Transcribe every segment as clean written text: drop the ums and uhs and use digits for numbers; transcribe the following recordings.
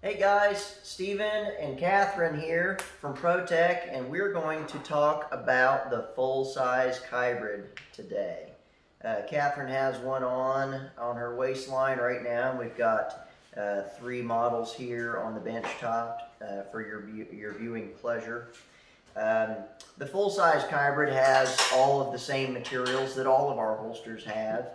Hey guys, Steven and Catherine here from ProTech, and we're going to talk about the full-size Kybrid today. Catherine has one on her waistline right now, and we've got 3 models here on the bench top for your viewing pleasure. The full-size Kybrid has all of the same materials that all of our holsters have.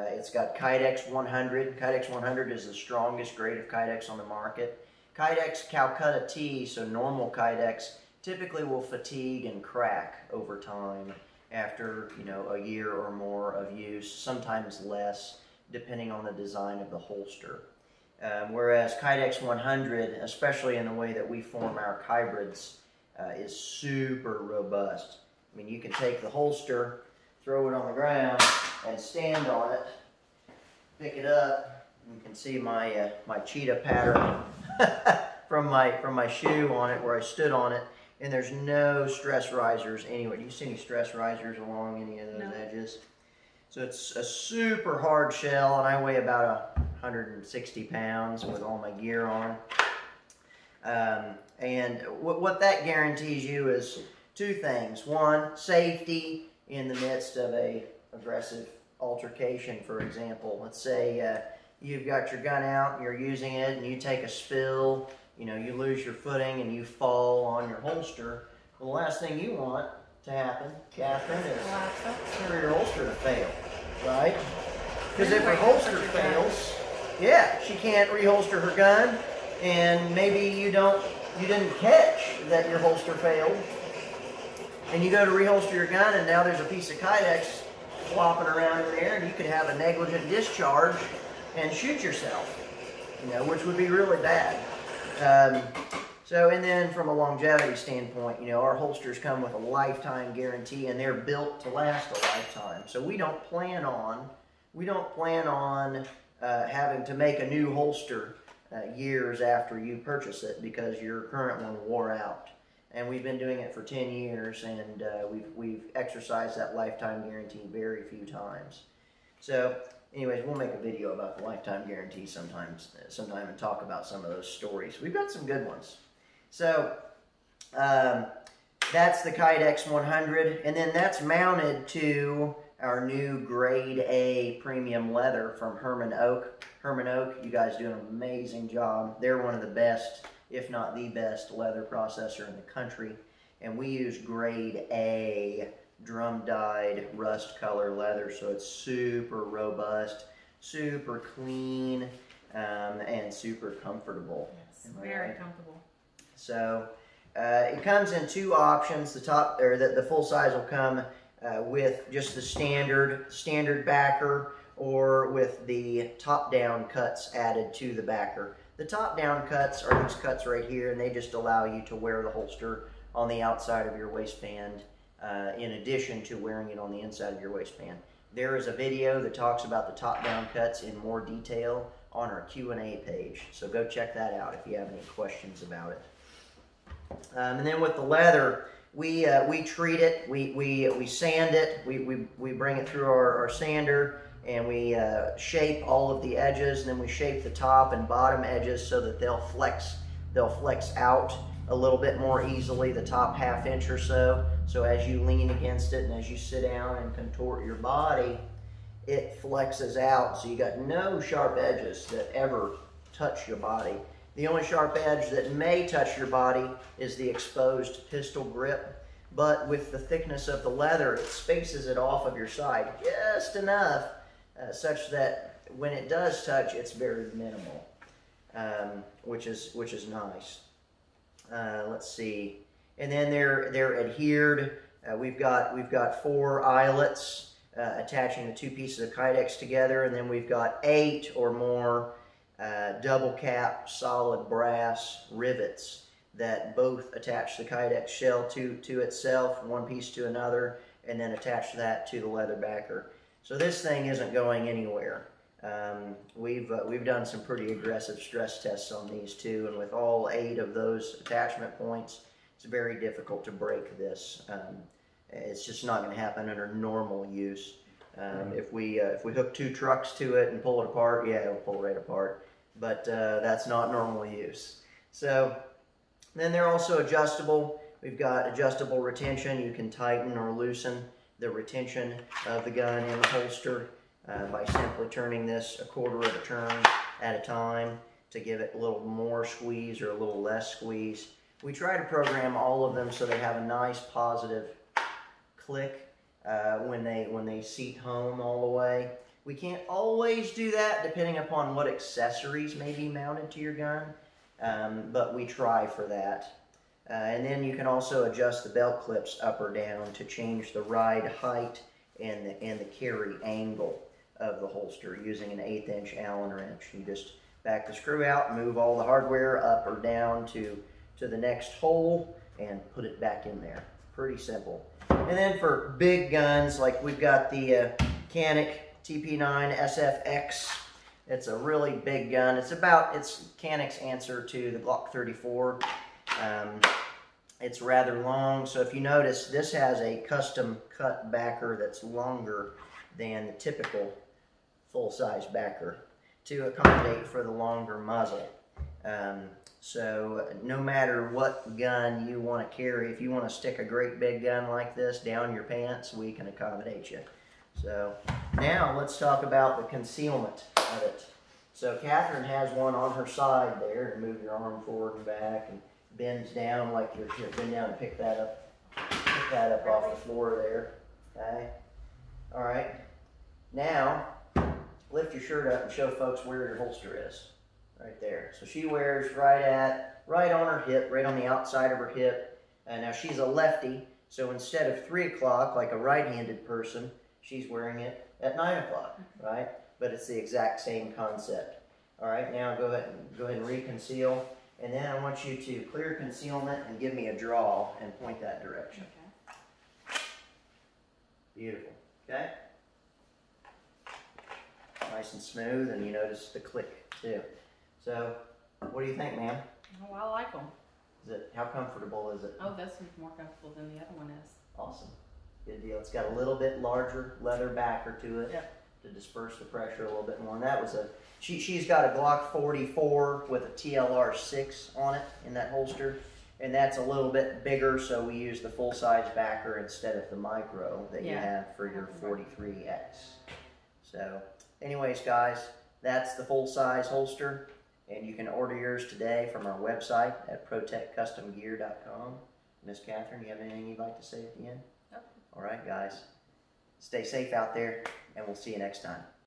It's got Kydex 100. Kydex 100 is the strongest grade of Kydex on the market. Kydex Calcutta T, so normal Kydex, typically will fatigue and crack over time after, a year or more of use, sometimes less, depending on the design of the holster. Whereas Kydex 100, especially in the way that we form our Kybrids, is super robust. I mean, you can take the holster, throw it on the ground, and stand on it, pick it up. You can see my my cheetah pattern from my shoe on it, where I stood on it, and there's no stress risers anywhere. Do you see any stress risers along any of those edges? So it's a super hard shell, and I weigh about 160 pounds with all my gear on. And what that guarantees you is 2 things. One, safety in the midst of a aggressive altercation, for example. Let's say you've got your gun out and you're using it and you take a spill, you lose your footing and you fall on your holster. Well, the last thing you want to happen, Catherine, is for your holster to fail, right? Because if her holster fails, she can't reholster her gun, and maybe you didn't catch that your holster failed, and you go to reholster your gun, and now there's a piece of Kydex flopping around in there, and you could have a negligent discharge and shoot yourself, which would be really bad. And then from a longevity standpoint, our holsters come with a lifetime guarantee, and they're built to last a lifetime. So we don't plan on having to make a new holster years after you purchase it because your current one wore out. And we've been doing it for 10 years, and we've exercised that lifetime guarantee very few times. So anyways, we'll make a video about the lifetime guarantee sometime and talk about some of those stories. We've got some good ones. So that's the Kydex 100, and then that's mounted to our new grade A premium leather from Herman Oak. Herman Oak, you guys do an amazing job. They're one of the best, if not the best, leather processor in the country. And we use grade A drum-dyed rust color leather, so it's super robust, super clean, and super comfortable. Yes, very comfortable. So it comes in 2 options. The full size will come with just the standard backer, or with the top-down cuts added to the backer. The top-down cuts are these cuts right here, and they just allow you to wear the holster on the outside of your waistband in addition to wearing it on the inside of your waistband. There is a video that talks about the top-down cuts in more detail on our Q&A page, so go check that out if you have any questions about it. And then with the leather, we treat it, we sand it, we bring it through our sander, and we shape all of the edges, and then we shape the top and bottom edges so that they'll flex out a little bit more easily, the top ½ inch or so. So as you lean against it and as you sit down and contort your body, it flexes out. So you got no sharp edges that ever touch your body. The only sharp edge that may touch your body is the exposed pistol grip, but with the thickness of the leather, it spaces it off of your side just enough such that when it does touch, it's very minimal, which is nice. Let's see, and then they're adhered. We've got 4 eyelets attaching the 2 pieces of Kydex together, and then we've got 8 or more double cap solid brass rivets that both attach the Kydex shell to itself, one piece to another, and then attach that to the leather backer. So this thing isn't going anywhere. We've done some pretty aggressive stress tests on these too, and with all 8 of those attachment points, it's very difficult to break this. It's just not going to happen under normal use. If we hook 2 trucks to it and pull it apart, yeah, it'll pull right apart. but that's not normal use. So then they're also adjustable. We've got adjustable retention. You can tighten or loosen the retention of the gun in the holster by simply turning this a quarter of a turn at a time to give it a little more squeeze or a little less squeeze. We try to program all of them so they have a nice positive click when they seat home all the way. We can't always do that depending upon what accessories may be mounted to your gun, but we try for that. And then you can also adjust the belt clips up or down to change the ride height and the carry angle of the holster using an 1/8 inch Allen wrench. You just back the screw out, move all the hardware up or down to the next hole, and put it back in there. Pretty simple. And then for big guns, like we've got the Canik TP9 SFX. It's a really big gun. It's Canik's answer to the Glock 34. It's rather long, so if you notice, this has a custom cut backer that's longer than the typical full-size backer to accommodate for the longer muzzle. So no matter what gun you want to carry, if you want to stick a great big gun like this down your pants, we can accommodate you. So now let's talk about the concealment of it. So Catherine has one on her side there, and move your arm forward and back, and bends down like you're bend down and pick that up off the floor there. Okay. All right. Now lift your shirt up and show folks where your holster is. Right there. So she wears right on her hip, right on the outside of her hip. And now she's a lefty, so instead of 3 o'clock like a right-handed person, she's wearing it at 9 o'clock, right? But it's the exact same concept. All right, now go ahead and reconceal. And then I want you to clear concealment and give me a draw and point that direction. Okay. Beautiful. Okay? Nice and smooth, and you notice the click too. So, what do you think, ma'am? Oh, I like them. How comfortable is it? Oh, this one's more comfortable than the other one is. Awesome. Good deal. It's got a little bit larger leather backer to it. Yep. To disperse the pressure a little bit more. And that was she's got a Glock 44 with a TLR 6 on it in that holster. And that's a little bit bigger, so we use the full-size backer instead of the micro that you have for your 43X. So, anyways, guys, that's the full-size holster. And you can order yours today from our website at protectcustomgear.com. Miss Catherine, you have anything you'd like to say at the end? Nope. All right, guys. Stay safe out there, and we'll see you next time.